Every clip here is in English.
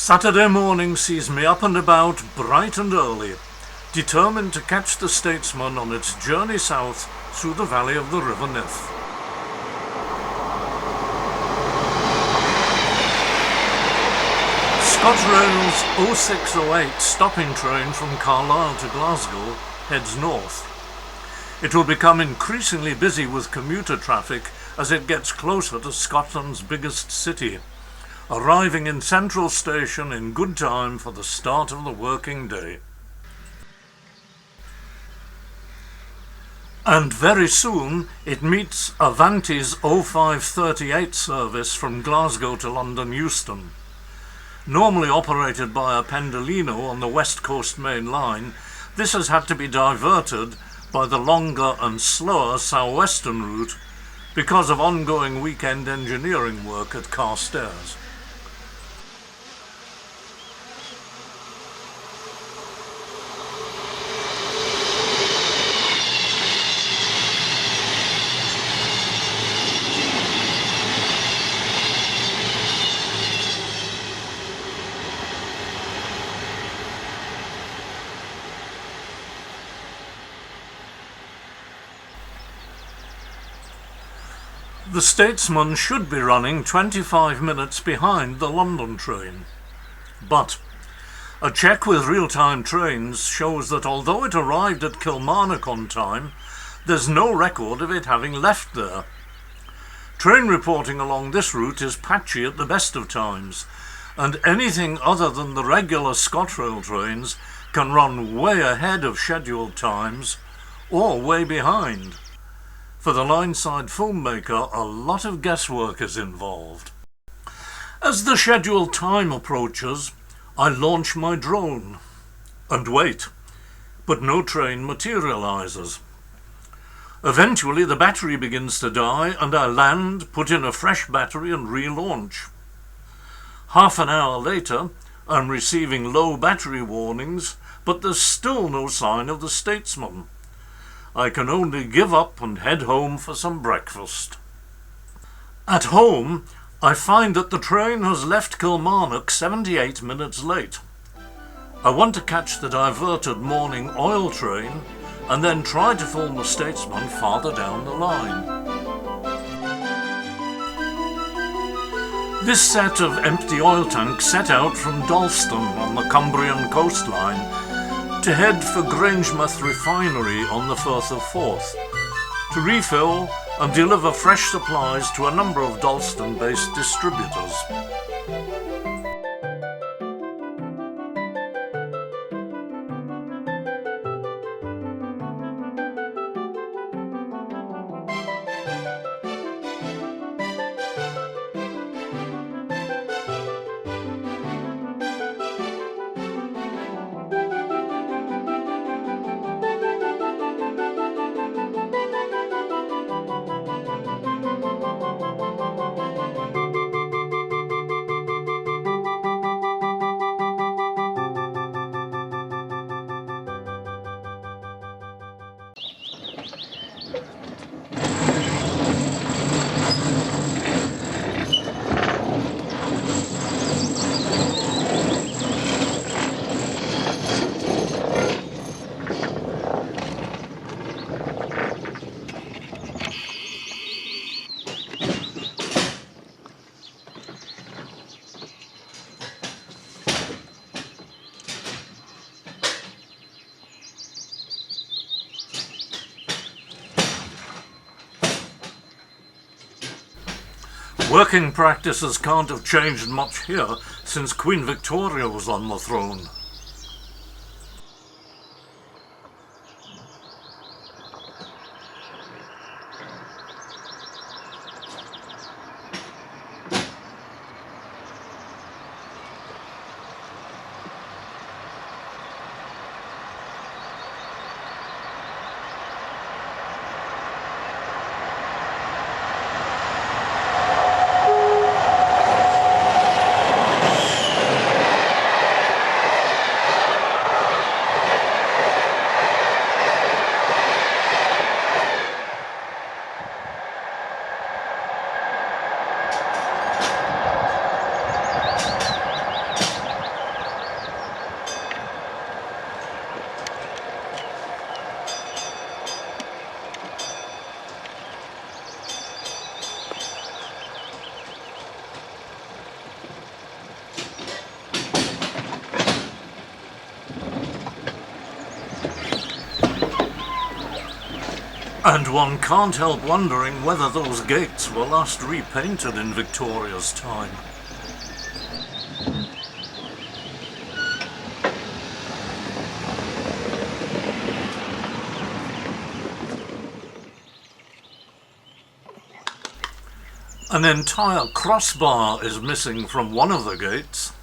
Saturday morning sees me up and about bright and early, determined to catch the Statesman on its journey south through the valley of the River Nith. ScotRail's 0608 stopping train from Carlisle to Glasgow heads north. It will become increasingly busy with commuter traffic as it gets closer to Scotland's biggest city, arriving in Central Station in good time for the start of the working day. And very soon it meets Avanti's 0538 service from Glasgow to London Euston. Normally operated by a Pendolino on the West Coast Main Line, this has had to be diverted by the longer and slower South Western route because of ongoing weekend engineering work at Carstairs. The Statesman should be running 25 minutes behind the London train. But a check with real-time trains shows that although it arrived at Kilmarnock on time, there's no record of it having left there. Train reporting along this route is patchy at the best of times, and anything other than the regular ScotRail trains can run way ahead of scheduled times or way behind. For the line-side filmmaker, a lot of guesswork is involved. As the scheduled time approaches, I launch my drone and wait, but no train materializes. Eventually the battery begins to die and I land, put in a fresh battery and relaunch. Half an hour later, I'm receiving low battery warnings, but there's still no sign of the Statesman. I can only give up and head home for some breakfast. At home, I find that the train has left Kilmarnock 78 minutes late. I want to catch the diverted morning oil train and then try to film the Statesman farther down the line. This set of empty oil tanks set out from Dalston on the Cumbrian coastline to head for Grangemouth Refinery on the Firth of Forth, to refill and deliver fresh supplies to a number of Dalston-based distributors. Working practices can't have changed much here since Queen Victoria was on the throne. And one can't help wondering whether those gates were last repainted in Victoria's time. An entire crossbar is missing from one of the gates.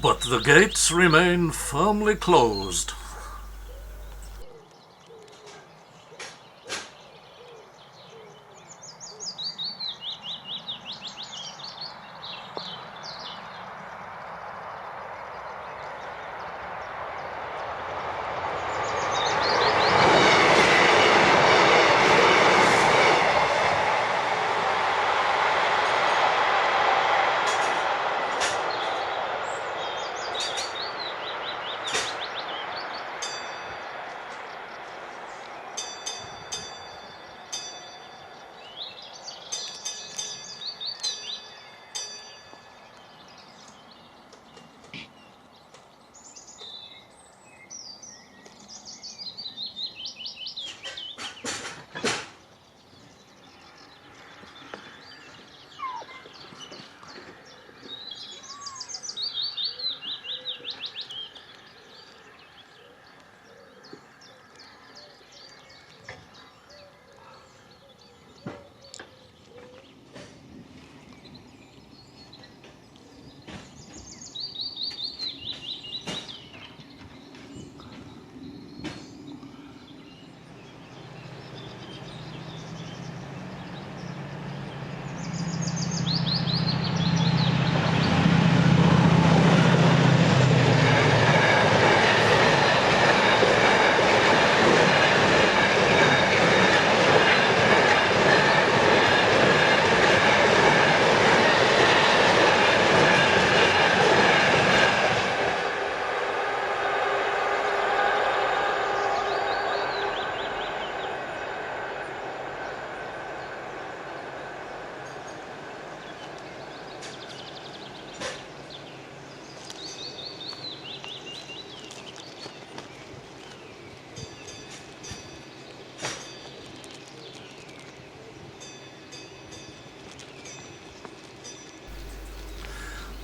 But the gates remain firmly closed.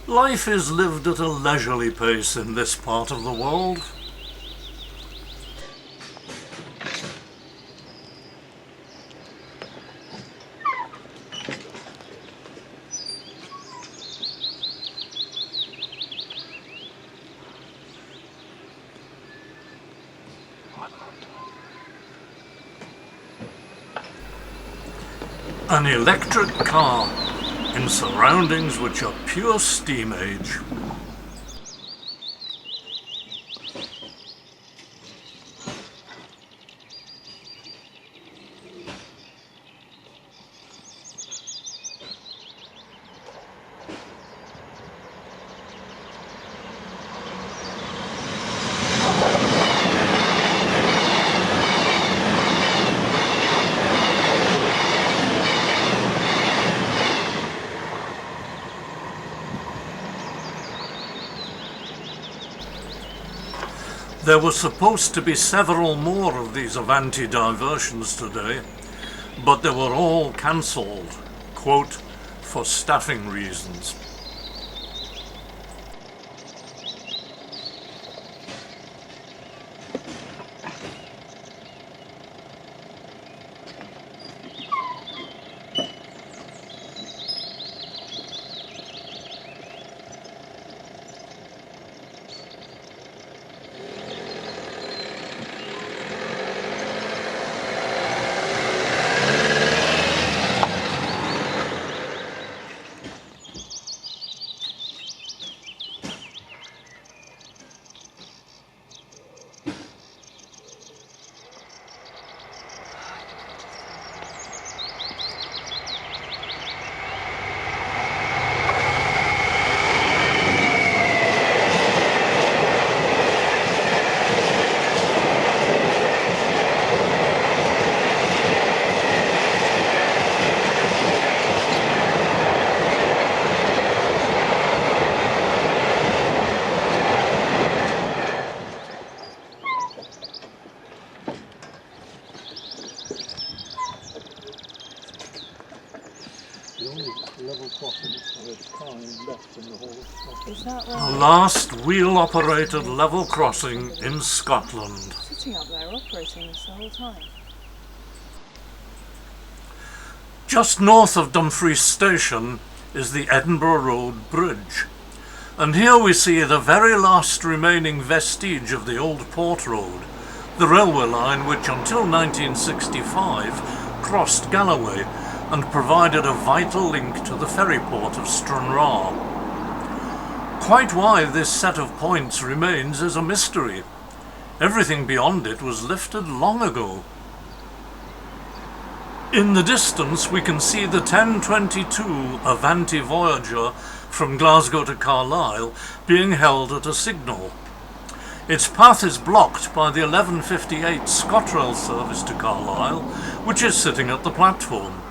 Life is lived at a leisurely pace in this part of the world. An electric car in surroundings which are pure steam age. There were supposed to be several more of these Avanti diversions today, but they were all cancelled, quote, for staffing reasons. that A way. last wheel-operated level crossing in Scotland. Sitting up there operating this the whole time. Just north of Dumfries Station is the Edinburgh Road Bridge, and here we see the very last remaining vestige of the old Port Road, the railway line which until 1965 crossed Galloway and provided a vital link to the ferry port of Stranraer. Quite why this set of points remains is a mystery. Everything beyond it was lifted long ago. In the distance we can see the 1022 Avanti Voyager from Glasgow to Carlisle being held at a signal. Its path is blocked by the 11:58 ScotRail service to Carlisle, which is sitting at the platform.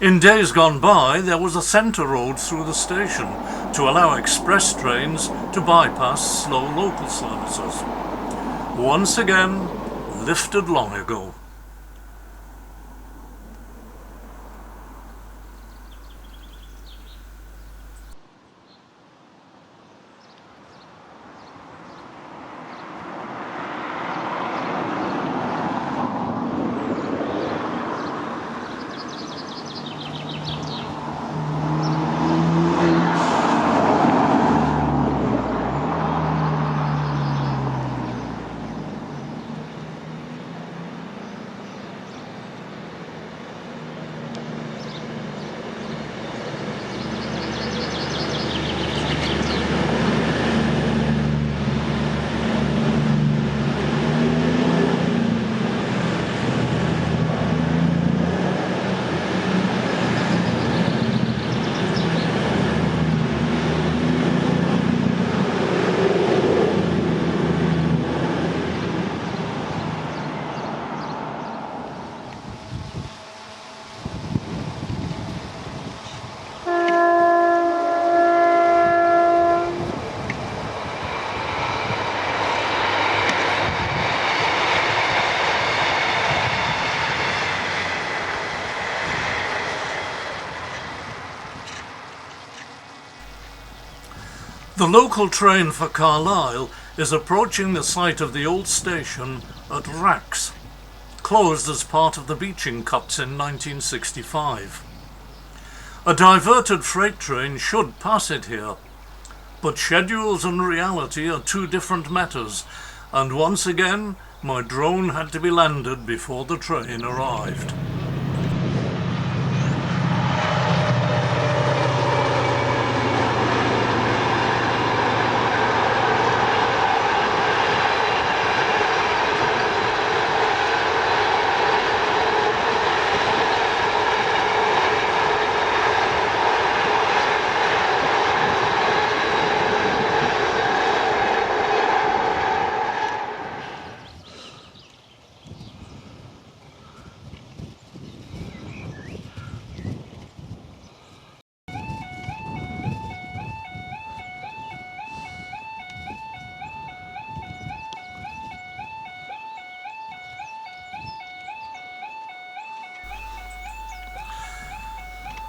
In days gone by there was a centre road through the station to allow express trains to bypass slow local services. Once again, lifted long ago. The local train for Carlisle is approaching the site of the old station at Wracks, closed as part of the beaching cuts in 1965. A diverted freight train should pass it here, but schedules and reality are two different matters, and once again my drone had to be landed before the train arrived.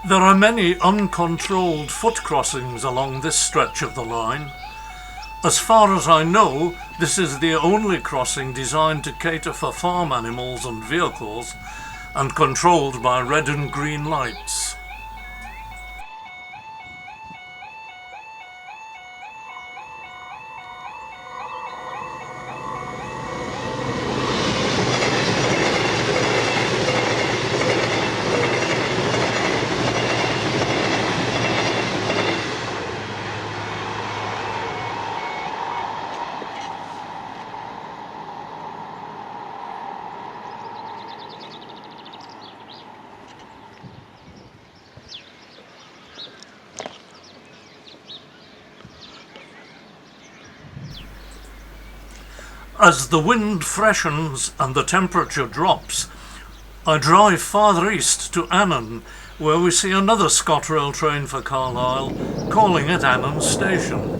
There are many uncontrolled foot crossings along this stretch of the line. As far as I know, this is the only crossing designed to cater for farm animals and vehicles, and controlled by red and green lights. As the wind freshens and the temperature drops, I drive farther east to Annan, where we see another ScotRail train for Carlisle, calling at Annan Station.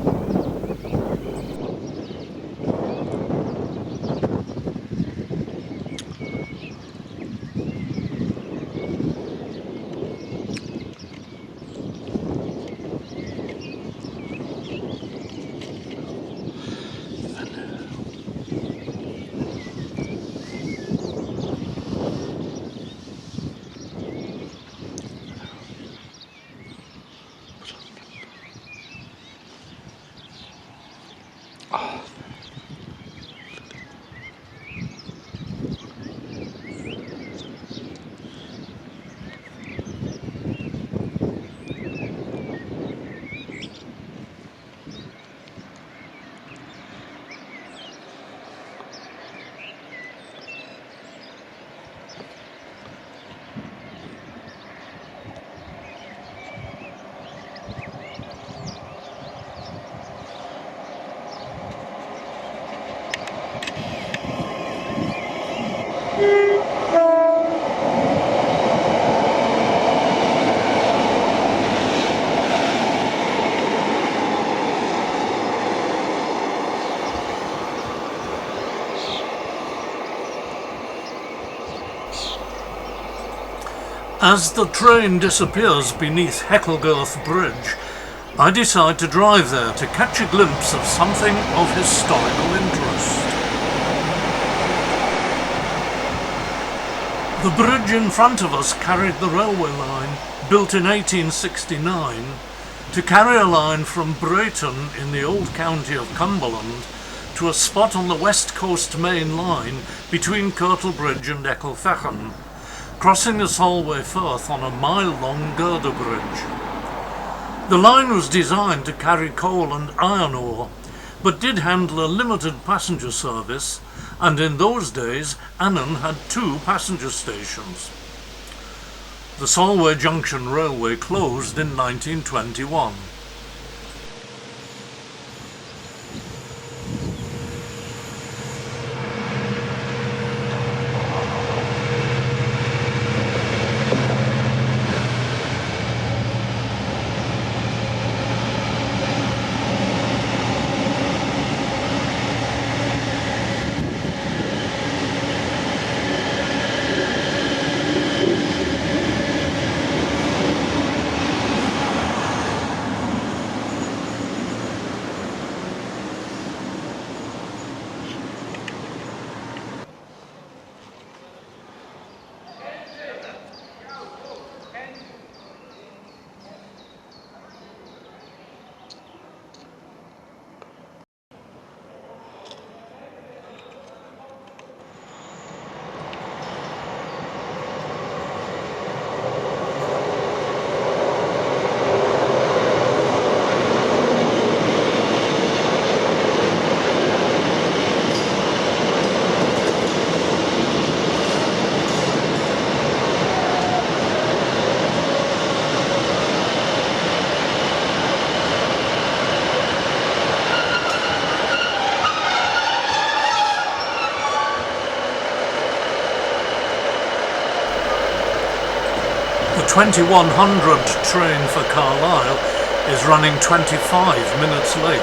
As the train disappears beneath Hecklegirth Bridge, I decide to drive there to catch a glimpse of something of historical interest. The bridge in front of us carried the railway line, built in 1869, to carry a line from Brayton in the old county of Cumberland to a spot on the West Coast Main Line between Kirtlebridge and Ecclefechan, crossing the Solway Firth on a mile-long girder bridge. The line was designed to carry coal and iron ore, but did handle a limited passenger service, and in those days Annan had 2 passenger stations. The Solway Junction Railway closed in 1921. The 2100 train for Carlisle is running 25 minutes late.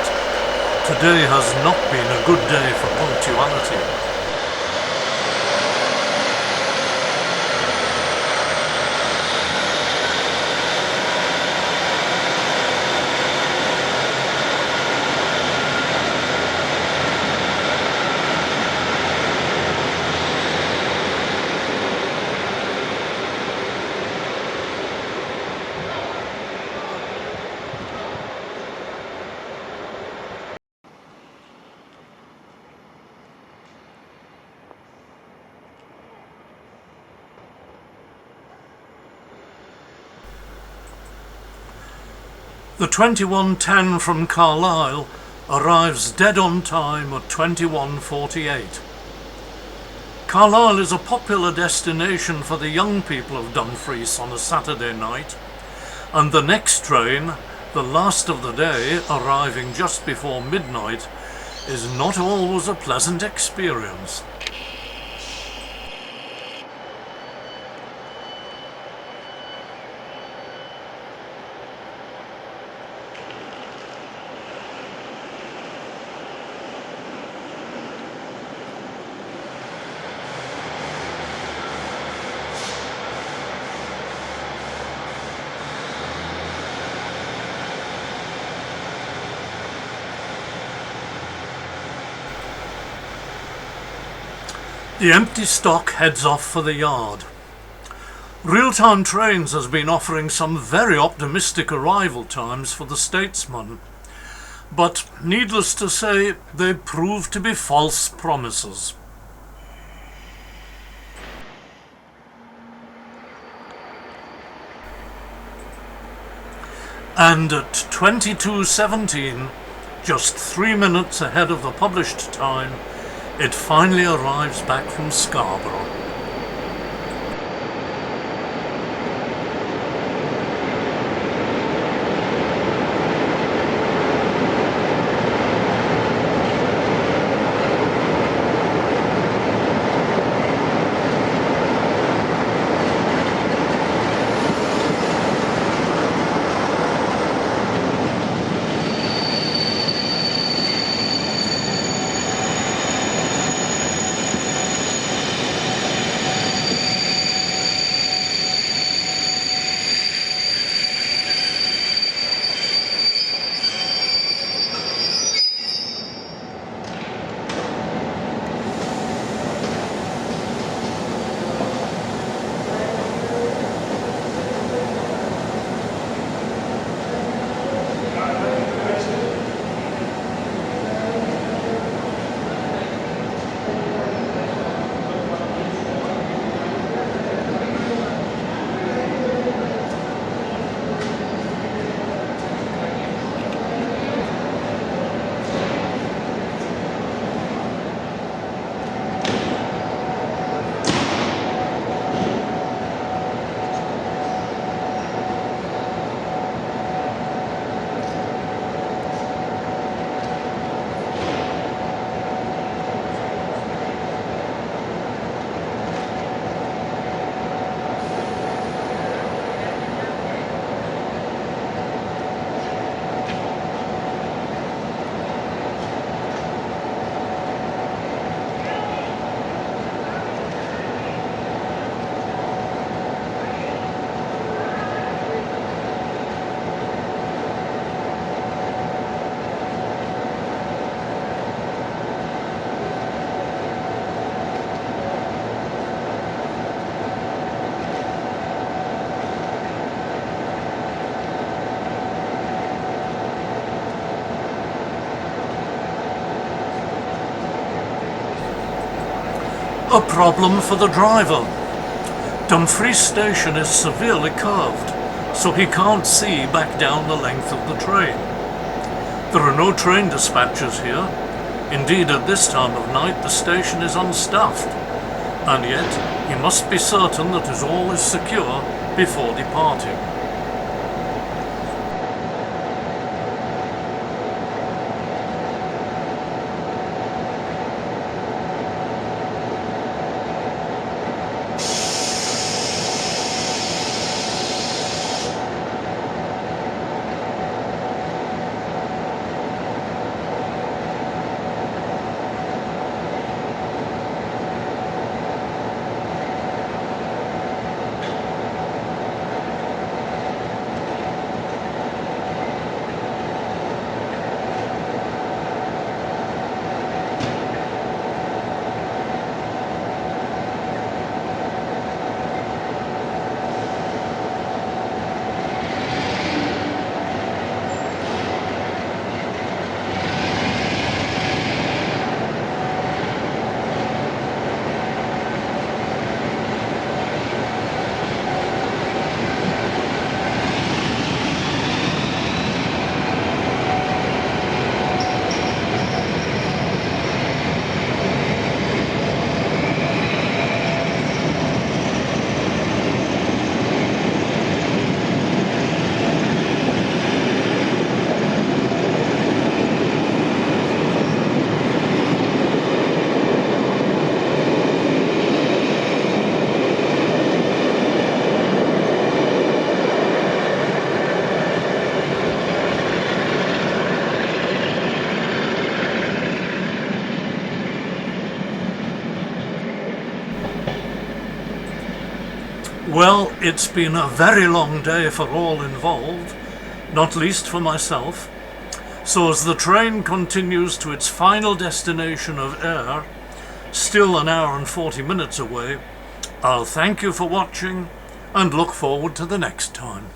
Today has not been a good day for punctuality. The 2110 from Carlisle arrives dead on time at 21:48. Carlisle is a popular destination for the young people of Dumfries on a Saturday night, and the next train, the last of the day, arriving just before midnight, is not always a pleasant experience. The empty stock heads off for the yard. Real-time Trains has been offering some very optimistic arrival times for the Statesman, But needless to say, they proved to be false promises. And at 22:17, just 3 minutes ahead of the published time, it finally arrives back from Scarborough. A problem for the driver. Dumfries station is severely curved, so he can't see back down the length of the train. There are no train dispatchers here. Indeed, at this time of night the station is unstaffed, and yet he must be certain that his all is secure before departing. Well, it's been a very long day for all involved, not least for myself. So as the train continues to its final destination of Ayr, still an hour and 40 minutes away, I'll thank you for watching and look forward to the next time.